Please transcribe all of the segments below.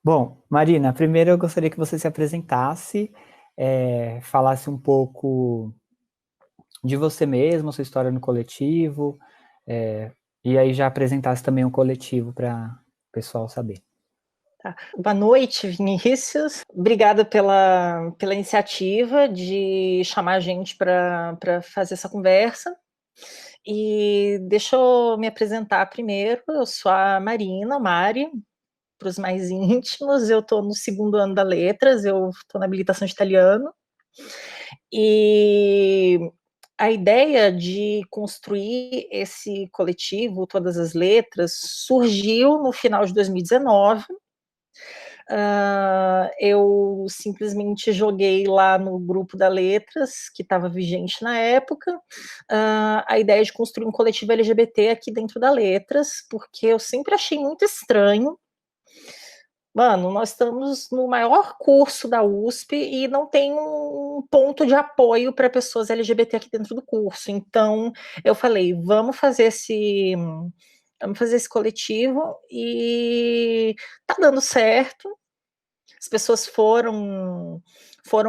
Bom, Marina, primeiro eu gostaria que você se apresentasse, falasse um pouco de você mesma, sua história no coletivo, é, e aí já apresentasse também o coletivo para o pessoal saber. Tá. Boa noite, Vinícius. Obrigada pela iniciativa de chamar a gente para fazer essa conversa. E deixa eu me apresentar primeiro. Eu sou a Marina, Mari, para os mais íntimos. Eu estou no segundo ano da Letras, eu estou na habilitação de italiano. E a ideia de construir esse coletivo, Todas as Letras, surgiu no final de 2019. Eu simplesmente joguei lá no grupo da Letras, que estava vigente na época, a ideia de construir um coletivo LGBT aqui dentro da Letras, porque eu sempre achei muito estranho. Mano, nós estamos no maior curso da USP e não tem um ponto de apoio para pessoas LGBT aqui dentro do curso. Então, eu falei, vamos fazer esse coletivo e tá dando certo. As pessoas foram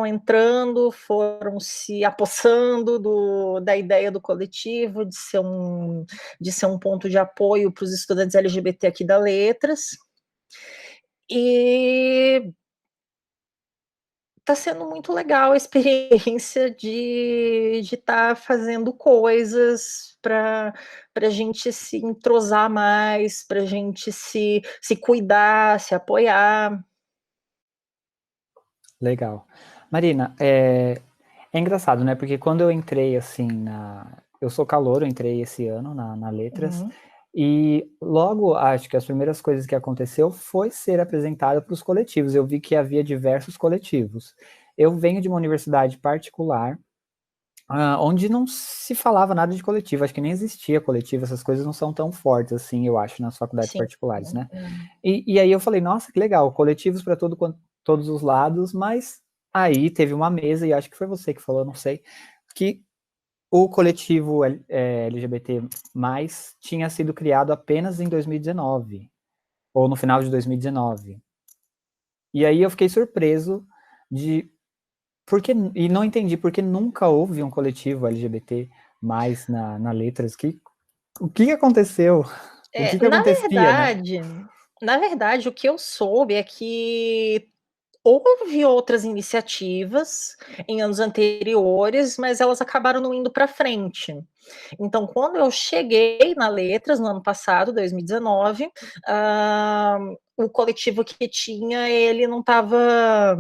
entrando, foram se apossando da ideia do coletivo, de ser um ponto de apoio para os estudantes LGBT aqui da Letras. E está sendo muito legal a experiência de estar fazendo coisas para a gente se entrosar mais, para a gente se cuidar, se apoiar. Legal. Marina, é engraçado, né? Porque quando eu entrei assim eu sou calouro, eu entrei esse ano na Letras, Uhum. e logo acho que as primeiras coisas que aconteceu foi ser apresentado para os coletivos. Eu vi que havia diversos coletivos. Eu venho de uma universidade particular, onde não se falava nada de coletivo, acho que nem existia coletivo, essas coisas não são tão fortes assim, eu acho, nas faculdades Sim. particulares, né? E aí eu falei, nossa, que legal, coletivos para todos os lados, mas aí teve uma mesa, e acho que foi você que falou, não sei, que o coletivo LGBT+, tinha sido criado apenas em 2019, ou no final de 2019. E aí eu fiquei surpreso de e não entendi porque nunca houve um coletivo LGBT mais na Letras. O que aconteceu? O que Na acontecia, né? verdade, o que eu soube é que houve outras iniciativas em anos anteriores, mas elas acabaram não indo para frente. Então, quando eu cheguei na Letras no ano passado, 2019, o coletivo que tinha, ele não estava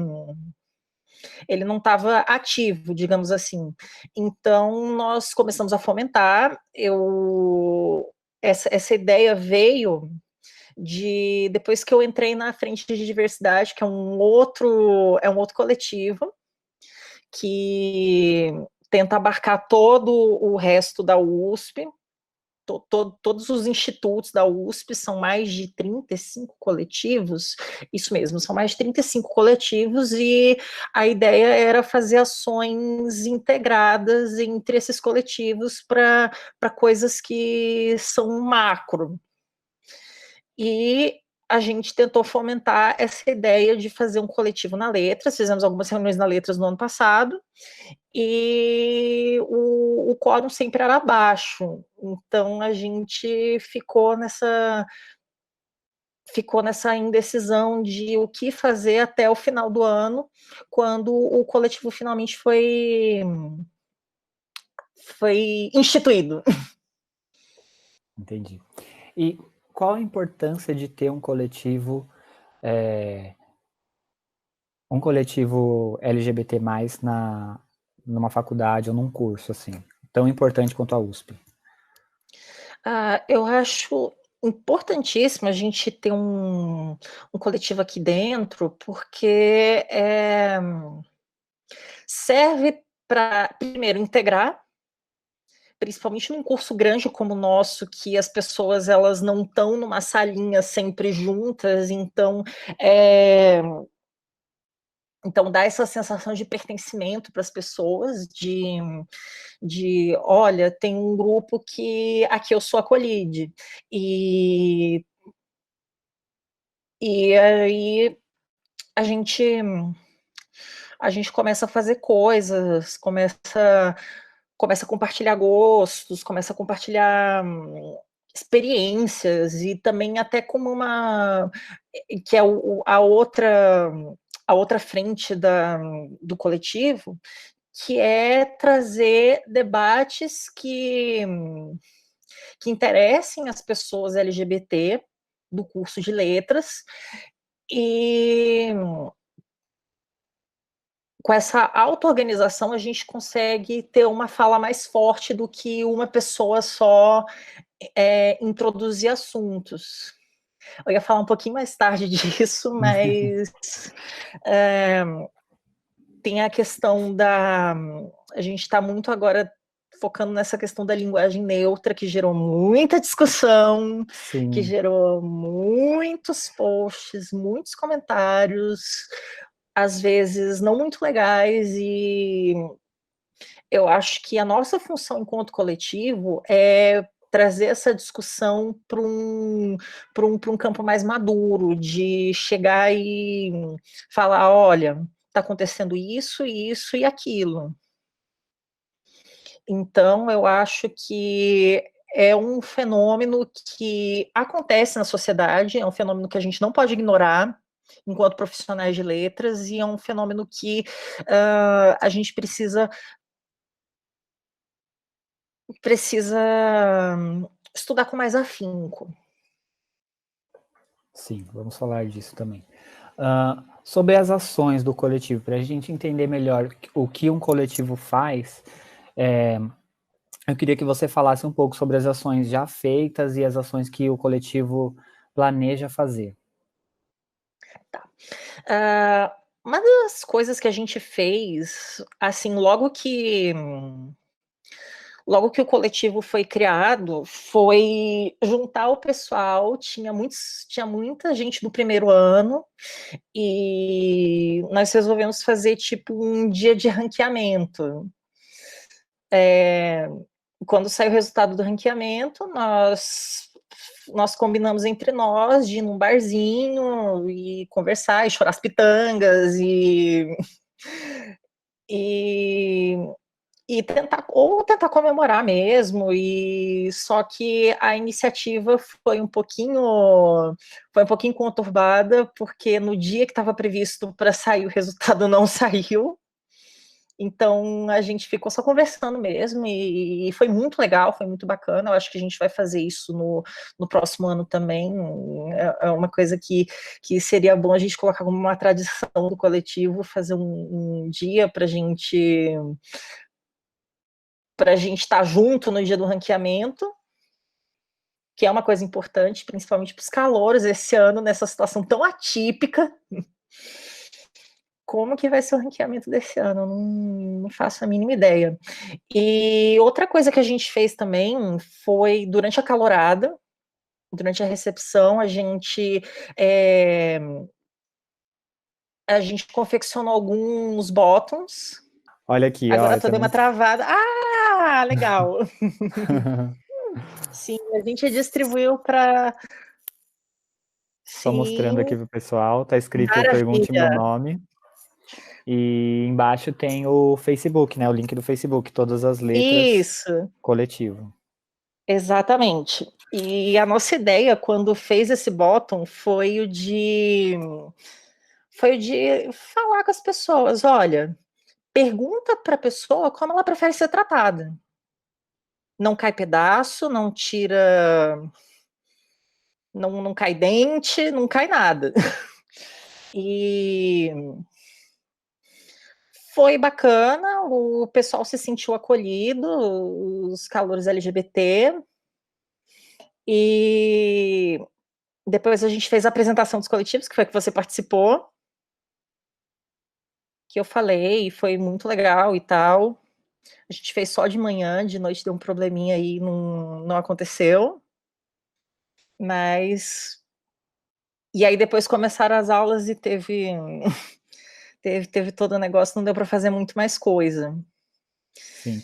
ativo, digamos assim. Então, nós começamos a fomentar. Essa ideia veio depois que eu entrei na frente de diversidade, que é um outro coletivo que tenta abarcar todo o resto da USP. Todos os institutos da USP, são mais de 35 coletivos, isso mesmo, são mais de 35 coletivos, e a ideia era fazer ações integradas entre esses coletivos para coisas que são macro. E a gente tentou fomentar essa ideia de fazer um coletivo na Letras, fizemos algumas reuniões na Letras no ano passado, e o quórum sempre era baixo, então a gente ficou nessa indecisão de o que fazer até o final do ano, quando o coletivo finalmente foi instituído. Entendi. E qual a importância de ter é, um coletivo LGBT+, numa faculdade ou num curso, assim, tão importante quanto a USP? Eu acho importantíssimo a gente ter um coletivo aqui dentro, porque serve para, primeiro, integrar, principalmente num curso grande como o nosso, que as pessoas elas não estão numa salinha sempre juntas, então dá essa sensação de pertencimento para as pessoas, olha, tem um grupo que aqui eu sou acolhida. E aí a gente começa a fazer coisas, começa a compartilhar gostos, começa a compartilhar experiências, e também até como que é a outra frente do coletivo, que é trazer debates que interessem as pessoas LGBT do curso de letras, e com essa auto-organização a gente consegue ter uma fala mais forte do que uma pessoa só introduzir assuntos. Eu ia falar um pouquinho mais tarde disso, mas tem a questão a gente está muito agora focando nessa questão da linguagem neutra, que gerou muita discussão, Sim. que gerou muitos posts, muitos comentários, às vezes não muito legais, e eu acho que a nossa função enquanto coletivo é trazer essa discussão para um campo mais maduro, de chegar e falar, olha, está acontecendo isso, isso e aquilo. Então, eu acho que é um fenômeno que acontece na sociedade, é um fenômeno que a gente não pode ignorar enquanto profissionais de letras, e é um fenômeno que a gente precisa estudar com mais afinco. Sim, vamos falar disso também. Sobre as ações do coletivo, para a gente entender melhor o que um coletivo faz, eu queria que você falasse um pouco sobre as ações já feitas e as ações que o coletivo planeja fazer. Tá. Uma das coisas que a gente fez, assim, logo que o coletivo foi criado, foi juntar o pessoal. Tinha muita gente do primeiro ano, e nós resolvemos fazer tipo um dia de ranqueamento. Quando saiu o resultado do ranqueamento, nós combinamos entre nós de ir num barzinho e conversar, e chorar as pitangas, e tentar comemorar mesmo. E só que a iniciativa foi um pouquinho conturbada, porque no dia que estava previsto para sair o resultado não saiu. Então a gente ficou só conversando mesmo, e foi muito legal, foi muito bacana. Eu acho que a gente vai fazer isso no próximo ano também. É uma coisa que seria bom a gente colocar como uma tradição do coletivo, fazer um dia para a gente estar junto no dia do ranqueamento, que é uma coisa importante, principalmente para os calouros esse ano, nessa situação tão atípica. Como que vai ser o ranqueamento desse ano? Eu não faço a mínima ideia. E outra coisa que a gente fez também foi, durante a calorada, durante a recepção, a gente confeccionou alguns bottoms. Olha aqui, Agora ó. eu dei uma travada. Ah, legal! Sim, a gente distribuiu para... Só mostrando aqui pro pessoal, tá escrito Pergunte Maravilha. Meu Nome. E embaixo tem o Facebook, né? O link do Facebook, todas as letras. Isso. Coletivo. Exatamente. E a nossa ideia, quando fez esse bottom, foi o de falar com as pessoas. Olha, pergunta para a pessoa como ela prefere ser tratada. Não cai pedaço, não tira, não cai dente, não cai nada. E foi bacana, o pessoal se sentiu acolhido, os calouros LGBT, e depois a gente fez a apresentação dos coletivos, que foi que você participou, que eu falei, foi muito legal e tal. A gente fez só de manhã, de noite deu um probleminha aí, não aconteceu. Mas... E aí depois começaram as aulas e teve todo o negócio, não deu para fazer muito mais coisa. Sim.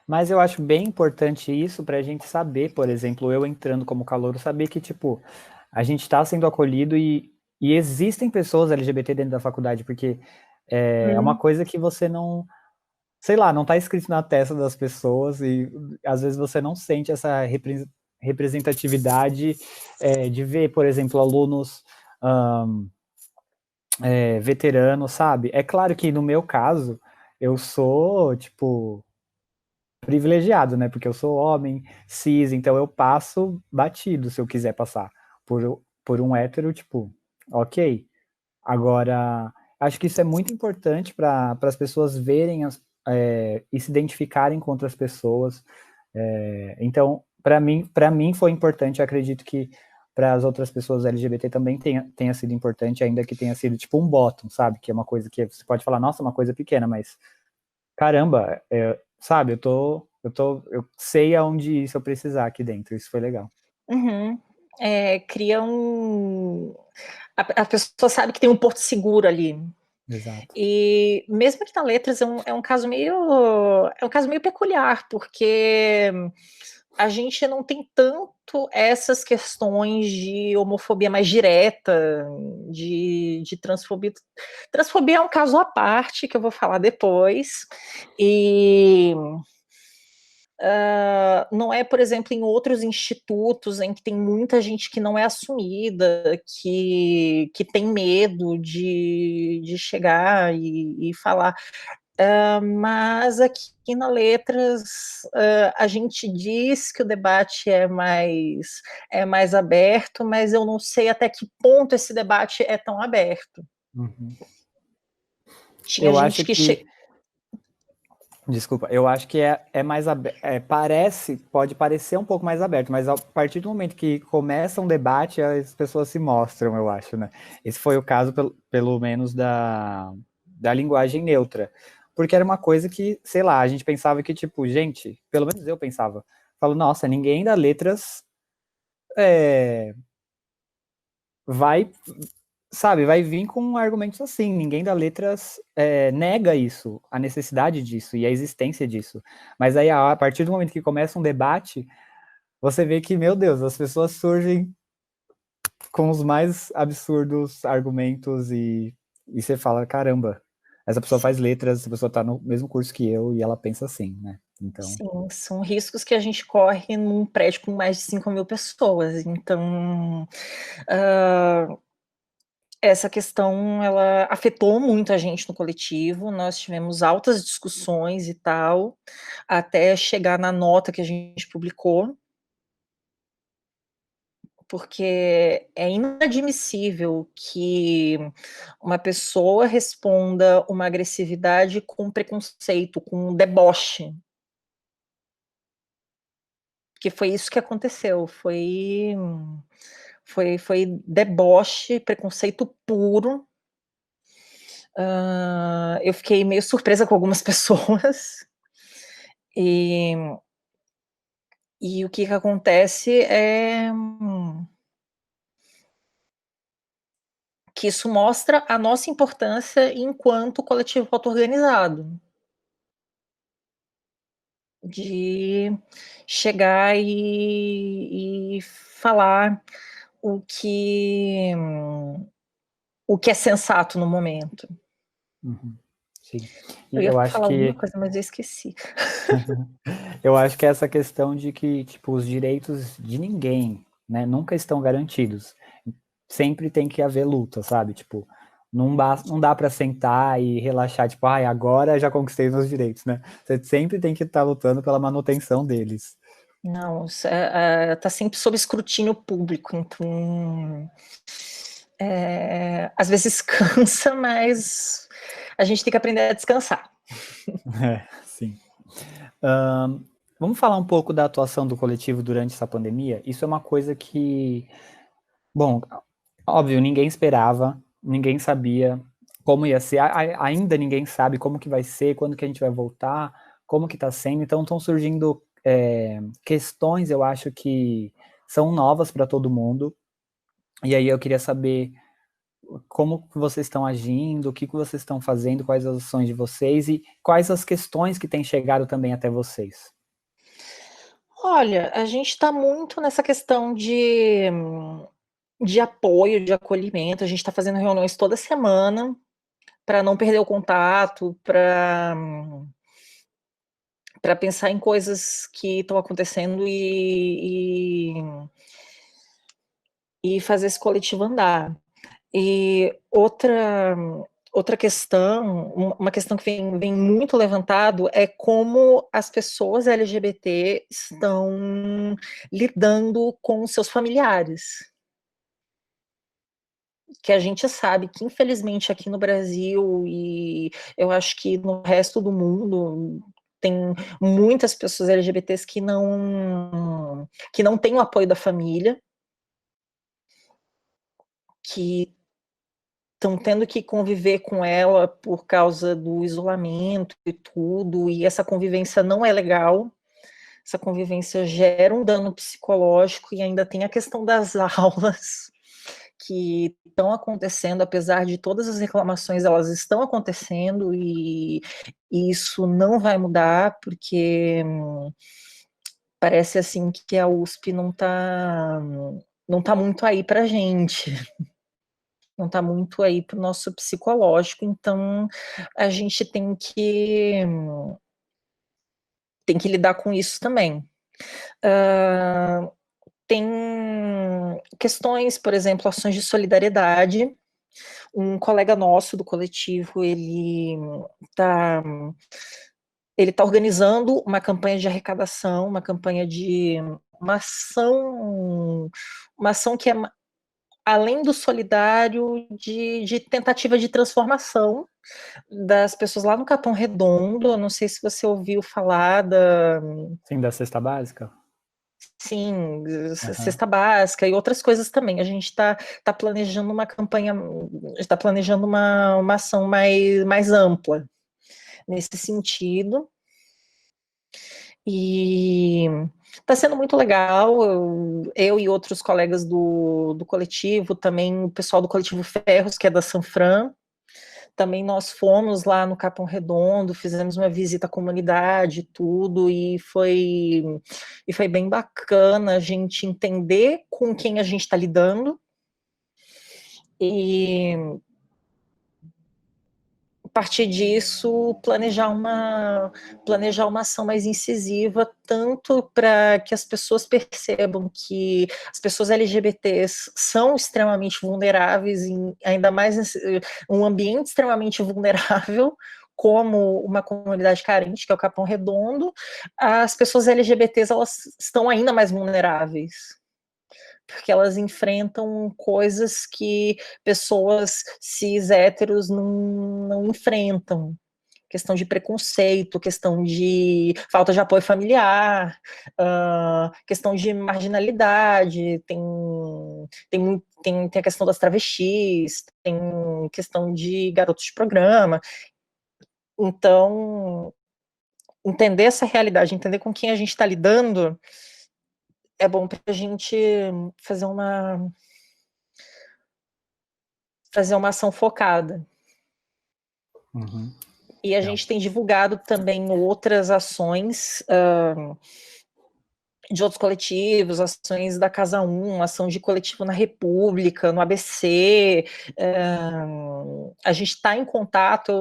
Mas eu acho bem importante isso para a gente saber, por exemplo, eu entrando como calouro, saber que, tipo, a gente está sendo acolhido e E existem pessoas LGBT dentro da faculdade, porque é uma coisa que você não, sei lá, não está escrito na testa das pessoas e às vezes você não sente essa representatividade de ver, por exemplo, alunos veteranos, sabe? É claro que no meu caso, eu sou, tipo, privilegiado, né? Porque eu sou homem, cis, então eu passo batido se eu quiser passar. Por um hétero, tipo, ok. Agora, acho que isso é muito importante para as pessoas verem e se identificarem com outras pessoas. Então, para mim foi importante, eu acredito que para as outras pessoas LGBT também tenha sido importante, ainda que tenha sido tipo um bottom, sabe? Que é uma coisa que você pode falar, nossa, uma coisa pequena, mas caramba, sabe, eu sei aonde ir se eu precisar aqui dentro, isso foi legal. Uhum. Cria um... A pessoa sabe que tem um porto seguro ali. Exato. E mesmo que na letras é um caso meio peculiar, porque a gente não tem tanto essas questões de homofobia mais direta, de transfobia. Transfobia é um caso à parte que eu vou falar depois. E não é, por exemplo, em outros institutos em que tem muita gente que não é assumida, que tem medo de chegar e falar. Mas aqui na Letras a gente diz que o debate é mais aberto, mas eu não sei até que ponto esse debate é tão aberto. Uhum. Tinha Eu gente acho que que Desculpa, eu acho que é mais aberto, pode parecer um pouco mais aberto, mas a partir do momento que começa um debate, as pessoas se mostram, eu acho, né? Esse foi o caso, pelo menos, da linguagem neutra. Porque era uma coisa que, sei lá, a gente pensava que, tipo, gente, pelo menos eu pensava, falo, nossa, ninguém da letras vai sabe, vai vir com argumentos assim. Ninguém da letras nega isso, a necessidade disso e a existência disso. Mas aí, a partir do momento que começa um debate, você vê que, meu Deus, as pessoas surgem com os mais absurdos argumentos e você fala, caramba, essa pessoa faz letras, essa pessoa tá no mesmo curso que eu e ela pensa assim, né? Então, sim, são riscos que a gente corre num prédio com mais de 5.000 pessoas. Então, essa questão, ela afetou muito a gente no coletivo, nós tivemos altas discussões e tal, até chegar na nota que a gente publicou, porque é inadmissível que uma pessoa responda uma agressividade com preconceito, com deboche. Porque foi isso que aconteceu, foi deboche, preconceito puro. Eu fiquei meio surpresa com algumas pessoas. E o que acontece é que isso mostra a nossa importância enquanto coletivo auto-organizado. De chegar e falar o que é sensato no momento. sim. Eu E ia eu acho falar alguma que coisa, mas eu esqueci. eu acho que é essa questão de que, tipo, os direitos de ninguém, né, nunca estão garantidos. Sempre tem que haver luta, sabe? Tipo, não dá para sentar e relaxar, tipo, ai, agora já conquistei meus direitos, né? Você sempre tem que estar lutando pela manutenção deles. Não, tá sempre sob escrutínio público, então às vezes cansa, mas a gente tem que aprender a descansar. Sim. Vamos falar um pouco da atuação do coletivo durante essa pandemia? Isso é uma coisa que, bom, óbvio, ninguém esperava, ninguém sabia como ia ser, ainda ninguém sabe como que vai ser, quando que a gente vai voltar, como que tá sendo, então estão surgindo questões, eu acho que são novas para todo mundo, e aí eu queria saber como que vocês estão agindo, o que que vocês estão fazendo, quais as ações de vocês e quais as questões que têm chegado também até vocês. Olha, a gente está muito nessa questão de apoio, de acolhimento. A gente está fazendo reuniões toda semana para não perder o contato, para pensar em coisas que estão acontecendo e fazer esse coletivo andar. E outra questão, uma questão que vem muito levantado é como as pessoas LGBT estão lidando com seus familiares. Que a gente sabe que, infelizmente, aqui no Brasil e eu acho que no resto do mundo, tem muitas pessoas LGBTs que não têm o apoio da família, que estão tendo que conviver com ela por causa do isolamento e tudo, e essa convivência não é legal, essa convivência gera um dano psicológico, e ainda tem a questão das aulas que estão acontecendo, apesar de todas as reclamações, elas estão acontecendo, e isso não vai mudar, porque parece assim que a USP não tá muito aí para a gente, não está muito aí para o nosso psicológico, então a gente tem que lidar com isso também. Tem questões, por exemplo, ações de solidariedade. Um colega nosso do coletivo, está ele tá organizando uma campanha de arrecadação, uma ação que é além do solidário, de tentativa de transformação das pessoas lá no Capão Redondo. Eu não sei se você ouviu falar Sim, da cesta básica? sim, cesta básica e outras coisas também. A gente está planejando uma campanha, está planejando uma ação mais ampla nesse sentido. E está sendo muito legal. Eu e outros colegas do coletivo, também o pessoal do coletivo Ferros, que é da Sanfran, também nós fomos lá no Capão Redondo, fizemos uma visita à comunidade, tudo, e foi bem bacana a gente entender com quem a gente está lidando, e a partir disso planejar uma ação mais incisiva, tanto para que as pessoas percebam que as pessoas LGBTs são extremamente vulneráveis, ainda mais um ambiente extremamente vulnerável, como uma comunidade carente, que é o Capão Redondo. As pessoas LGBTs, elas estão ainda mais vulneráveis, porque elas enfrentam coisas que pessoas cis héteros não enfrentam. Questão de preconceito, questão de falta de apoio familiar, questão de marginalidade, tem a questão das travestis, tem questão de garotos de programa. Então, entender essa realidade, entender com quem a gente está lidando, é bom para a gente fazer uma ação focada. Uhum. E a gente tem divulgado também outras ações de outros coletivos, ações da Casa 1, ação de coletivo na República, no ABC. A gente está em contato,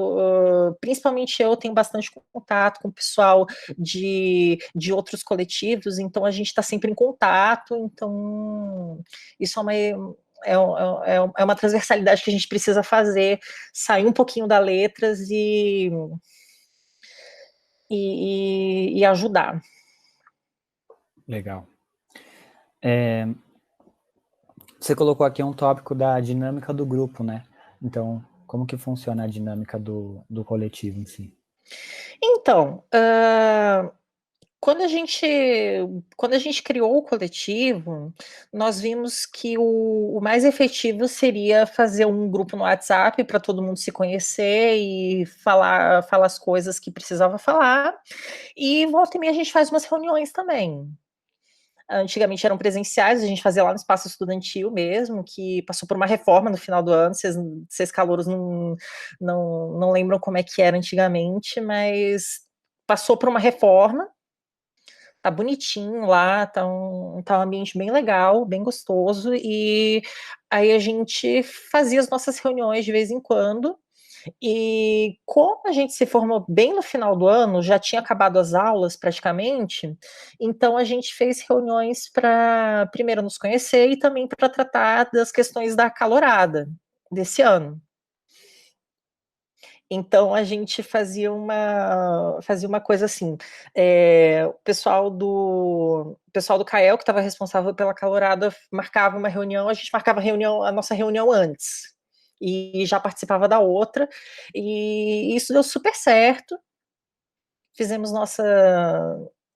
principalmente eu tenho bastante contato com o pessoal de outros coletivos, então a gente está sempre em contato, então isso é uma transversalidade que a gente precisa fazer, sair um pouquinho da letras e ajudar. Legal. Você colocou aqui um tópico da dinâmica do grupo, né? Então, como que funciona a dinâmica do coletivo em si? Então, quando a gente criou o coletivo, nós vimos que o mais efetivo seria fazer um grupo no WhatsApp para todo mundo se conhecer e falar as coisas que precisava falar, e volta e meia a gente faz umas reuniões também. Antigamente eram presenciais, a gente fazia lá no espaço estudantil mesmo, que passou por uma reforma no final do ano. Vocês calouros não lembram como é que era antigamente, mas passou por uma reforma. Tá bonitinho lá, tá um ambiente bem legal, bem gostoso, e aí a gente fazia as nossas reuniões de vez em quando, e como a gente se formou bem no final do ano, já tinha acabado as aulas praticamente, então a gente fez reuniões para primeiro nos conhecer e também para tratar das questões da calorada desse ano. Então a gente fazia uma coisa assim, o pessoal do CAEL, que estava responsável pela calorada, marcava uma reunião, a gente marcava a nossa reunião antes, e já participava da outra, e isso deu super certo, fizemos nossa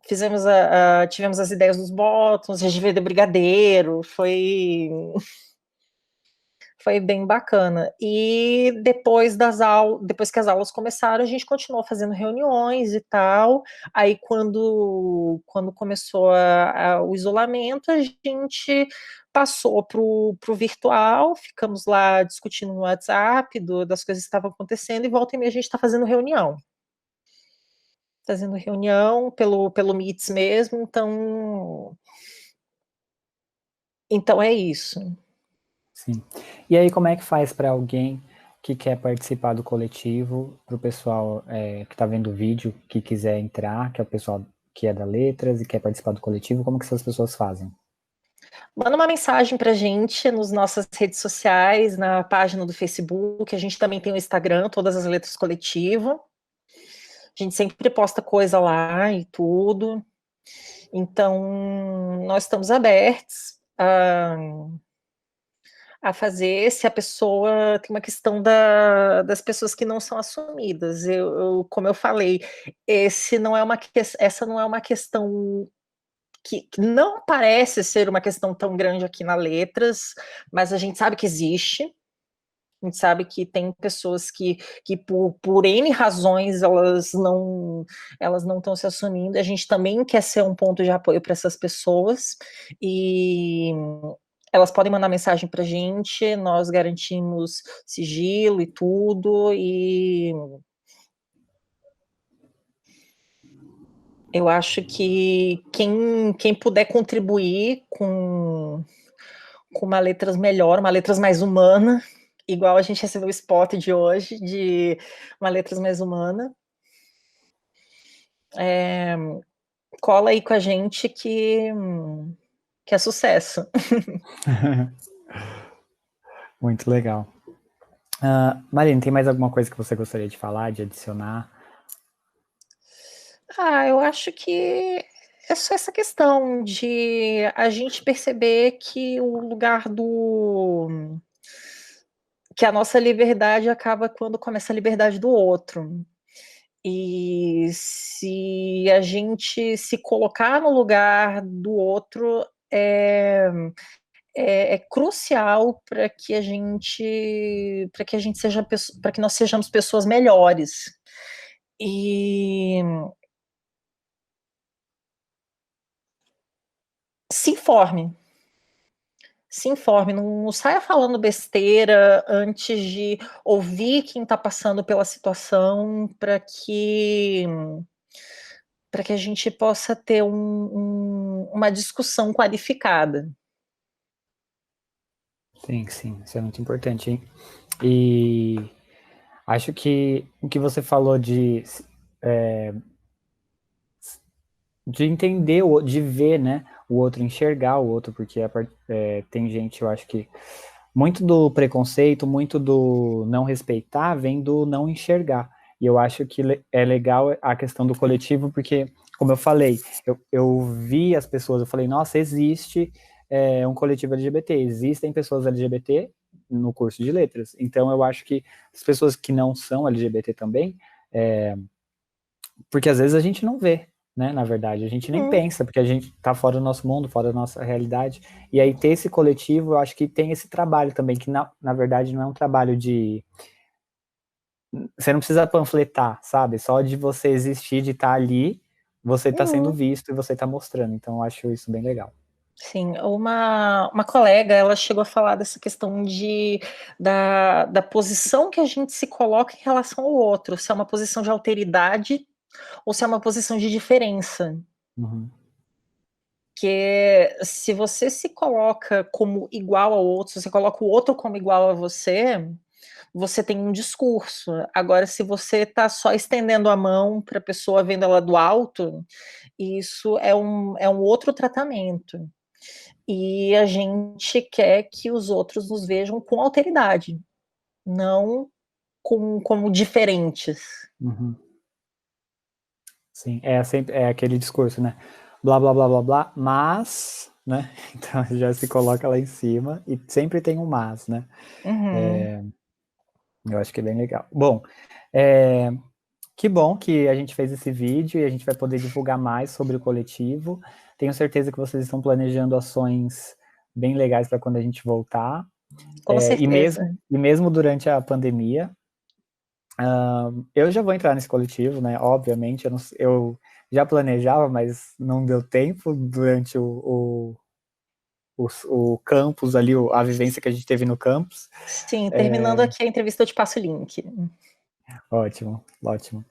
tivemos as ideias dos bottoms, a gente veio de brigadeiro, foi bem bacana. E depois que as aulas começaram, a gente continuou fazendo reuniões e tal. Aí, quando começou o isolamento, a gente passou para o virtual, ficamos lá discutindo no WhatsApp das coisas que estavam acontecendo, e volta e meia a gente está fazendo reunião. Fazendo reunião pelo Meets mesmo, então é isso. Sim. E aí, como é que faz para alguém que quer participar do coletivo, para o pessoal que está vendo o vídeo, que quiser entrar, que é o pessoal que é da Letras e quer participar do coletivo, como que essas pessoas fazem? Manda uma mensagem pra gente nas nossas redes sociais, na página do Facebook, a gente também tem o Instagram, Todas as Letras Coletivo. A gente sempre posta coisa lá e tudo. Então, nós estamos abertos a fazer, se a pessoa tem uma questão das pessoas que não são assumidas. Como eu falei, essa não é uma questão que não parece ser uma questão tão grande aqui na Letras, mas a gente sabe que existe. A gente sabe que tem pessoas que por N razões elas não estão se assumindo. A gente também quer ser um ponto de apoio para essas pessoas, e elas podem mandar mensagem para a gente, nós garantimos sigilo e tudo, e eu acho que quem puder contribuir com uma Letras melhor, uma Letras mais humana, igual a gente recebeu o spot de hoje, de uma Letras mais humana, cola aí com a gente que é sucesso. Muito legal. Marina, tem mais alguma coisa que você gostaria de falar, de adicionar? Eu acho que é só essa questão de a gente perceber que o lugar que a nossa liberdade acaba quando começa a liberdade do outro. E se a gente se colocar no lugar do outro é crucial para que a gente seja para que nós sejamos pessoas melhores. E se informe, não saia falando besteira antes de ouvir quem está passando pela situação, para que a gente possa ter uma discussão qualificada. Sim, sim, isso é muito importante, hein? E acho que o que você falou de entender, de ver, né, o outro, enxergar o outro, porque tem gente, eu acho que muito do preconceito, muito do não respeitar, vem do não enxergar. E eu acho que é legal a questão do coletivo, porque, como eu falei, eu vi as pessoas, eu falei, nossa, existe um coletivo LGBT, existem pessoas LGBT no curso de letras. Então, eu acho que as pessoas que não são LGBT também, porque às vezes a gente não vê, né, na verdade, a gente nem pensa, porque a gente tá fora do nosso mundo, fora da nossa realidade, e aí ter esse coletivo, eu acho que tem esse trabalho também, que na verdade não é um trabalho de... Você não precisa panfletar, sabe? Só de você existir, de estar ali, você tá sendo visto e você tá mostrando, então eu acho isso bem legal. Sim, uma colega, ela chegou a falar dessa questão da posição que a gente se coloca em relação ao outro, se é uma posição de alteridade ou se é uma posição de diferença. Uhum. Porque se você se coloca como igual ao outro, se você coloca o outro como igual a você, você tem um discurso. Agora, se você está só estendendo a mão para a pessoa vendo ela do alto, isso é um outro tratamento. E a gente quer que os outros nos vejam com alteridade, não como diferentes. Uhum. Sim, sempre é aquele discurso, né? Blá, blá, blá, blá, blá, mas, né? Então já se coloca lá em cima e sempre tem um mas, né? Uhum. Eu acho que é bem legal. Bom, que bom que a gente fez esse vídeo e a gente vai poder divulgar mais sobre o coletivo. Tenho certeza que vocês estão planejando ações bem legais para quando a gente voltar. Com certeza. E mesmo durante a pandemia, eu já vou entrar nesse coletivo, né? Obviamente, eu já planejava, mas não deu tempo durante o campus ali, a vivência que a gente teve no campus. Sim, terminando aqui a entrevista, eu te passo o link. Ótimo, ótimo.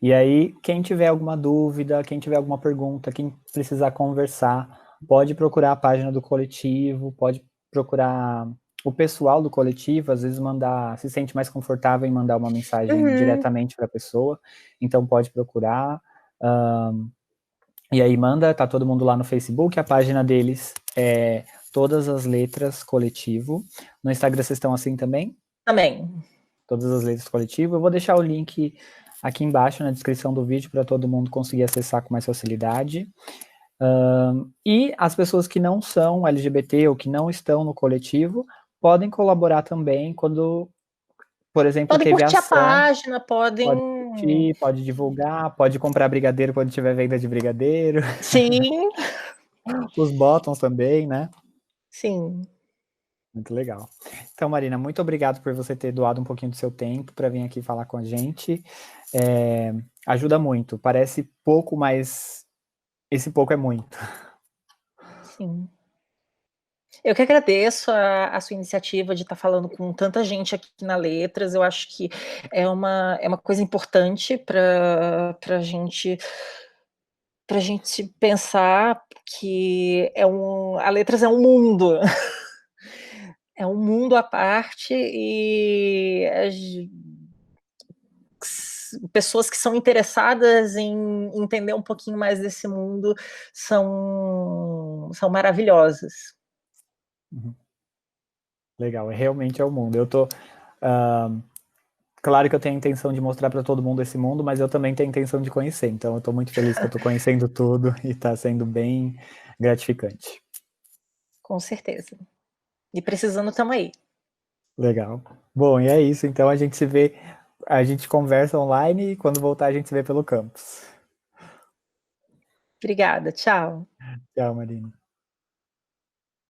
E aí, quem tiver alguma dúvida, quem tiver alguma pergunta, quem precisar conversar, pode procurar a página do coletivo, pode procurar o pessoal do coletivo, às vezes se sente mais confortável em mandar uma mensagem diretamente para a pessoa, então pode procurar. E aí manda, tá todo mundo lá no Facebook, a página deles é Todas as Letras Coletivo. No Instagram vocês estão assim também? Também. Todas as Letras Coletivo. Eu vou deixar o link aqui embaixo na descrição do vídeo para todo mundo conseguir acessar com mais facilidade. E as pessoas que não são LGBT ou que não estão no coletivo podem colaborar também quando, por exemplo, Podem teve curtir a ação. página, podem. Pode curtir, pode divulgar, pode comprar brigadeiro quando tiver venda de brigadeiro. Sim. Os bottoms também, né? Sim. Muito legal. Então, Marina, muito obrigado por você ter doado um pouquinho do seu tempo para vir aqui falar com a gente. Ajuda muito. Parece pouco, mas esse pouco é muito. Sim. Eu que agradeço a sua iniciativa de estar falando com tanta gente aqui na Letras. Eu acho que é uma coisa importante para a gente pensar que a Letras é um mundo. É um mundo à parte e pessoas que são interessadas em entender um pouquinho mais desse mundo são maravilhosas. Uhum. Legal, realmente é o mundo. Claro que eu tenho a intenção de mostrar para todo mundo esse mundo, mas eu também tenho a intenção de conhecer. Então, eu estou muito feliz que eu estou conhecendo tudo e está sendo bem gratificante. Com certeza. E precisando, estamos aí. Legal. Bom, e é isso. Então, a gente conversa online e quando voltar a gente se vê pelo campus. Obrigada, tchau. Tchau, Marina.